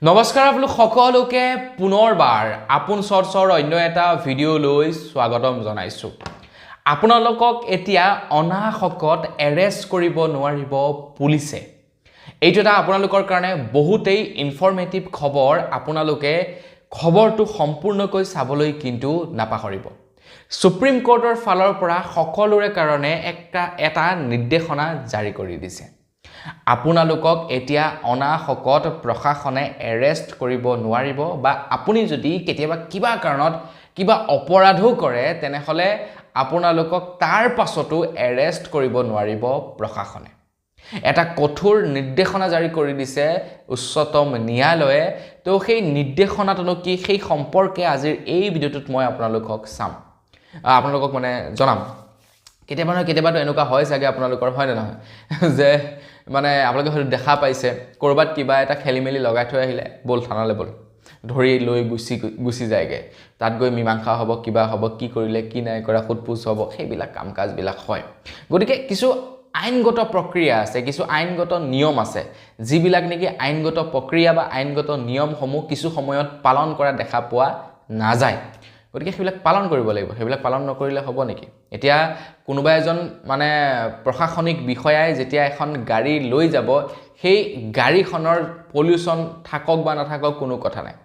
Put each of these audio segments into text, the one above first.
নমস্কাৰ আপোনালোক সকলোকে পুনৰবাৰ আপোন চৰ্চৰ অন্য এটা ভিডিঅ' লৈ স্বাগতম জনাইছোঁ। আপোনালোকক এতিয়া অনাহকত এৰেষ্ট কৰিব নোৱাৰিব পুলিচে। এইটো এটা আপোনালোকৰ কাৰণে বহুতেই ইনফৰ্মেটিভ খবৰ। আপোনালোকে খবৰটো সম্পূৰ্ণকৈ চাবলৈ কিন্তু নাপাহৰিব। সুপ্ৰিম কোৰ্টৰ ফালৰ পৰা সকলোৰে কাৰণে এটা নিৰ্দেশনা জাৰি কৰি দিছে। আপোনালোকক এতিয়া অনাহকত প্ৰশাসনে এৰেষ্ট কৰিব নোৱাৰিব বা আপুনি যদি কেতিয়াবা কিবা কাৰণত কিবা অপৰাধো কৰে তেনেহলে আপোনালোকক তাৰ পাছতো এৰেষ্ট কৰিব নোৱাৰিব প্ৰশাসনে। এটা কঠোৰ নিৰ্দেশনা জাৰি কৰি দিছে উচ্চতম ন্যায়ালয়ে। তো সেই নিৰ্দেশনাটো কি সেই সম্পৰ্কে আজিৰ এই ভিডিঅ'টোত মই আপোনালোকক জনাম। কেতিয়াবাতো এনেকুৱা হয় চাগে আপোনালোকৰ, হয় নে নহয়, যে আপোনালোকে হয়তো দেখা পাইছে ক'ৰবাত কিবা এটা খেলিমেলি লগাই থৈ আহিলে, ব'ল থানালৈ ব'ল, ধৰি লৈ গুচি যায়গে। তাত গৈ মীমাংসা হ'ব, কিবা হ'ব, কি কৰিলে কি নাই কৰা সোধপোছ হ'ব, সেইবিলাক কাম কাজবিলাক হয়। গতিকে কিছু আইনগত প্ৰক্ৰিয়া আছে, কিছু আইনগত নিয়ম আছে, যিবিলাক নেকি আইনগত প্ৰক্ৰিয়া বা আইনগত নিয়মসমূহ কিছু সময়ত পালন কৰা দেখা পোৱা নাযায়। গতিকে সেইবিলাক পালন কৰিব লাগিব। সেইবিলাক পালন নকৰিলে হ'ব নেকি? এতিয়া কোনোবা এজন প্ৰশাসনিক বিষয়াই যেতিয়া এখন গাড়ী লৈ যাব, সেই গাড়ীখনৰ পলিউশ্যন থাকক বা নাথাকক কোনো কথা নাই,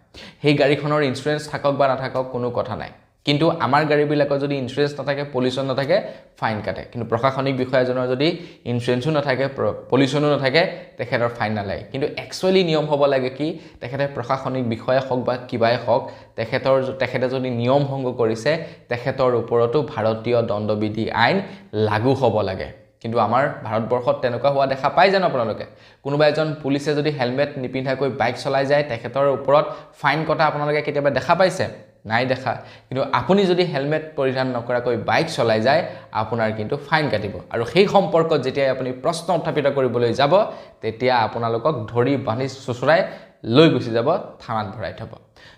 সেই গাড়ীখনৰ ইঞ্চুৰেঞ্চ থাকক বা নাথাকক কোনো কথা নাই। কিন্তু আমাৰ গাড়ীবিলাকৰ যদি ইঞ্চুৰেঞ্চ নাথাকে, পলিউশ্যন নাথাকে, ফাইন কাটে। কিন্তু প্ৰশাসনিক বিষয়াজনৰ যদি ইঞ্চুৰেঞ্চো নাথাকে, পলিউশ্যনো নাথাকে, তেখেতৰ ফাইন নালাগে। কিন্তু একচুৱেলি নিয়ম হ'ব লাগে কি, তেখেতে প্ৰশাসনিক বিষয়া হওক বা কিবাই হওক, তেখেতে যদি নিয়ম ভংগ কৰিছে তেখেতৰ ওপৰতো ভাৰতীয় দণ্ডবিধি আইন লাগু হ'ব লাগে। কিন্তু আমাৰ ভাৰতবৰ্ষত তেনেকুৱা হোৱা দেখা পাই জানো আপোনালোকে? কোনোবা এজন পুলিচে যদি হেলমেট নিপিন্ধাকৈ বাইক চলাই যায়, তেখেতৰ ওপৰত ফাইন কটা আপোনালোকে কেতিয়াবা দেখা পাইছে? নাই দেখা। কিন্তু আপুনি যদি হেলমেট পৰিধান নকৰাকৈ বাইক চলাই যায়, আপোনাৰ কিন্তু ফাইন কাটিব। আৰু সেই সম্পৰ্কত যেতিয়া আপুনি প্ৰশ্ন উত্থাপিত কৰিবলৈ যাব, তেতিয়া আপোনালোকক ধৰি বান্ধি চোচৰাই লৈ গুচি যাব, থানাত ভৰাই থ'ব।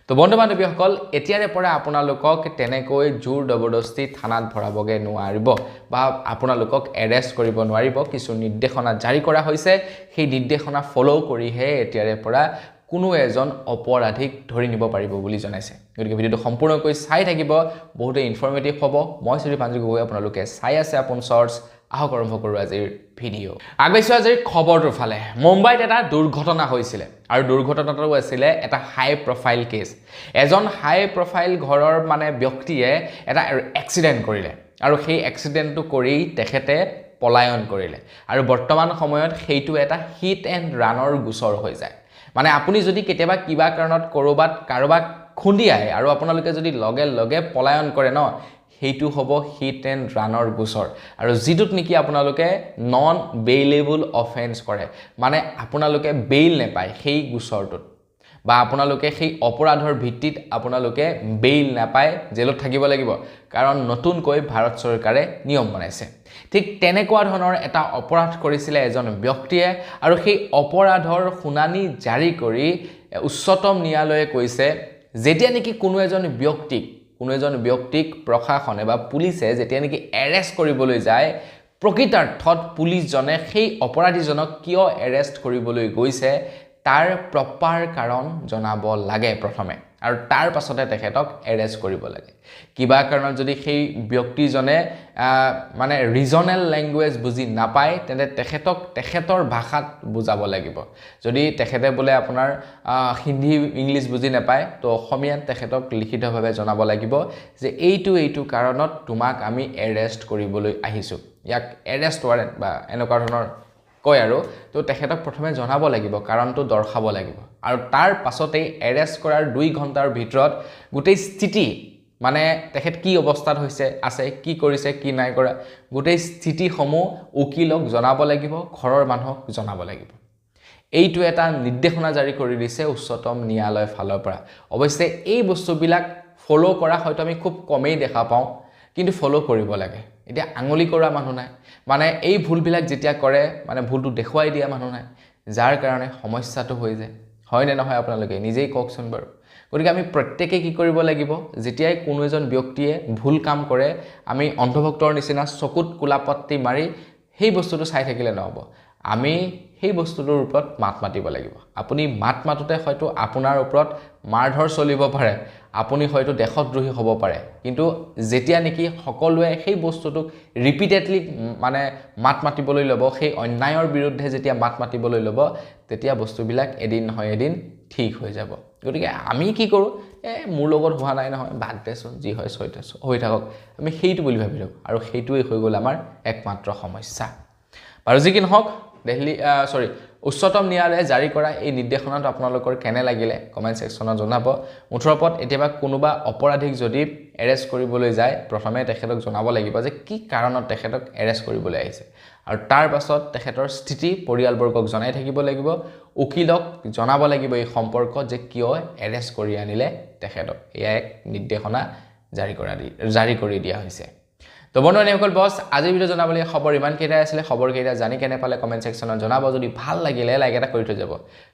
তো বন্ধু বান্ধৱীসকল, এতিয়াৰে পৰা আপোনালোকক তেনেকৈ জোৰ জবৰদস্তি থানাত ভৰাবগৈ নোৱাৰিব বা আপোনালোকক এৰেষ্ট কৰিব নোৱাৰিব। কিছু নিৰ্দেশনা জাৰি কৰা হৈছে, সেই নিৰ্দেশনা ফ'ল' কৰিহে এতিয়াৰে পৰা কোনো এজন অপৰাধীক ধৰি নিব পাৰিব বুলি জনাইছে। গতিকে ভিডিঅ'টো সম্পূৰ্ণকৈ চাই থাকিব, বহুতেই ইনফৰ্মেটিভ হ'ব। মই শ্ৰী পাঞ্জু গগৈ, আপোনালোকে চাই আছে আপোন চৰ্চ। আহক আৰম্ভ কৰোঁ আজিৰ ভিডিঅ'। আগবাঢ়িছোঁ আজিৰ খবৰটোৰ ফালে। মুম্বাইত এটা দুৰ্ঘটনা হৈছিলে আৰু দুৰ্ঘটনাটো আছিলে এটা হাই প্ৰফাইল কেছ। এজন হাই প্ৰফাইল ঘৰৰ ব্যক্তিয়ে এটা এক্সিডেণ্ট কৰিলে আৰু সেই এক্সিডেণ্টটো কৰি তেখেতে পলায়ন কৰিলে। আৰু বৰ্তমান সময়ত সেইটো এটা হিট এণ্ড ৰানৰ গোচৰ হৈ যায়। আপুনি যদি কেতিয়াবা কিবা কাৰণত কাৰোবাক খুন্দিয়াই আৰু আপোনালোকে যদি লগে লগে পলায়ন কৰে ন, সেইটো হ'ব হিট এণ্ড ৰানৰ গোচৰ। আৰু যিটোত নেকি আপোনালোকে নন বেইলেবল অফেন্স কৰে, আপোনালোকে বেইল নেপায় সেই গোচৰটোত, বা আপোনালোকে সেই অপৰাধৰ ভিত্তিত আপোনালোকে বেইল নাপায়, জেলত থাকিব লাগিব। কাৰণ নতুনকৈ ভাৰত চৰকাৰে নিয়ম বনাইছে। ঠিক তেনেকুৱা ধৰণৰ এটা অপৰাধ কৰিছিলে এজন ব্যক্তিয়ে আৰু সেই অপৰাধৰ শুনানি জাৰি কৰি উচ্চতম ন্যায়ালয়ে কৈছে, যেতিয়া নেকি কোনো এজন ব্যক্তিক প্ৰশাসনে বা পুলিচে যেতিয়া নেকি এৰেষ্ট কৰিবলৈ যায়, প্ৰকৃতাৰ্থত পুলিচজনে সেই অপৰাধীজনক কিয় এৰেষ্ট কৰিবলৈ গৈছে তাৰ প্ৰপাৰ কাৰণ জনাব লাগে প্ৰথমে, আৰু তাৰ পাছতে তেখেতক এৰেষ্ট কৰিব লাগে। কিবা কাৰণত যদি সেই ব্যক্তিজনে ৰিজনেল লেংগুৱেজ বুজি নাপায়, তেন্তে তেখেতৰ ভাষাত বুজাব লাগিব। যদি তেখেতে বোলে আপোনাৰ হিন্দী ইংলিছ বুজি নাপায়, তো অসমীয়াত তেখেতক লিখিতভাৱে জনাব লাগিব যে এইটো কাৰণত তোমাক আমি এৰেষ্ট কৰিবলৈ আহিছোঁ, ইয়াক এৰেষ্ট ৱাৰেণ্ট বা এনেকুৱা ধৰণৰ কয় আৰু। তো তেখেতক প্ৰথমে জনাব লাগিব, কাৰণটো দৰ্শাব লাগিব। আৰু তাৰ পাছতেই এৰেষ্ট কৰাৰ 2 ঘণ্টাৰ ভিতৰত গোটেই স্থিতি, তেখেত কি অৱস্থাত আছে, কি কৰিছে, কি নাই কৰা, গোটেই স্থিতিসমূহ উকিলক জনাব লাগিব, ঘৰৰ মানুহক জনাব লাগিব। এইটো এটা নিৰ্দেশনা জাৰি কৰি দিছে উচ্চতম ন্যায়ালয়ৰ ফালৰ পৰা। অৱশ্যে এই বস্তুবিলাক ফ'ল' কৰা হয়তো আমি খুব কমেই দেখা পাওঁ, কিন্তু ফ'ল' কৰিব লাগে। এতিয়া আঙুলি কৰা মানুহ নাই, এই ভুলবিলাক যেতিয়া কৰে ভুলটো দেখুৱাই দিয়া মানুহ নাই, যাৰ কাৰণে সমস্যাটো হৈ যায়। হয় নে নহয় আপোনালোকে নিজেই কওকচোন বাৰু। গতিকে আমি প্ৰত্যেকেই কি কৰিব লাগিব, যেতিয়াই কোনো এজন ব্যক্তিয়ে ভুল কাম কৰে, আমি অন্ধভক্তৰ নিচিনা চকুত কোলাপট্টি মাৰি সেই বস্তুটো চাই থাকিলে নহ'ব। আমি সেই বস্তুটোৰ ওপৰত মাত মাতিব লাগিব আপুনি মাত মাতোতে হয়তো আপোনাৰ ওপৰত মাৰধৰ চলিব পাৰে আপুনি হয়তো দেশদ্ৰোহী হ'ব পাৰে কিন্তু যেতিয়া নেকি সকলোৱে সেই বস্তুটোক ৰিপিটেডলি মানে মাত মাতিবলৈ ল'ব সেই অন্যায়ৰ বিৰুদ্ধে যেতিয়া মাত মাতিবলৈ ল'ব তেতিয়া বস্তুবিলাক এদিন নহয় এদিন ঠিক হৈ যাব গতিকে আমি কি কৰোঁ মোৰ লগত হোৱা নাই নহয় বাদ দেচোন যি হয় হৈ থাকক আমি সেইটো বুলি ভাবি লওঁ আৰু সেইটোৱেই হৈ গ'ল আমাৰ একমাত্ৰ সমস্যা বাৰু যি কি নহওক উচ্চতম ন্যায়ালয়ে জাৰি কৰা এই নিৰ্দেশনাটো আপোনালোকৰ কেনে লাগিলে কমেন্ট সেকশনত জনাব মুঠৰ ওপৰত এতিয়াবা কোনোবা অপৰাধীক যদি এৰেষ্ট কৰিবলৈ যায় প্ৰথমে তেখেতক জনাব লাগিব যে কি কাৰণত তেখেতক এৰেষ্ট কৰিবলৈ আহিছে আৰু তাৰ পাছত তেখেতৰ স্থিতি পৰিয়ালবৰ্গক জনাই থাকিব লাগিব উকিলক জনাব লাগিব এই সম্পৰ্কত যে কিয় এৰেষ্ট কৰি আনিলে তেখেতক এয়া এক নিৰ্দেশনা জাৰি কৰি দিয়া হৈছে তো বন্ধু এনেসকল বস আজিৰ ভিডিও জনাবলৈ খবৰ ইমান কেইটাই আছিলে খবৰ কেইটা জানি কেনে পালে কমেন্ট সেকশনত জনাব যদি ভাল লাগিলে লাইক এটা কৰি থৈ যাব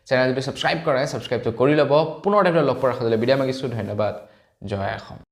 চেনেল যদি সাবস্ক্ৰাইব কৰে সাবস্ক্ৰাইবটো কৰি ল'ব পুনৰ এটা লগ পোৱাৰ আশা কৰিলে বিদায় মাগিছোঁ ধন্যবাদ জয় অসম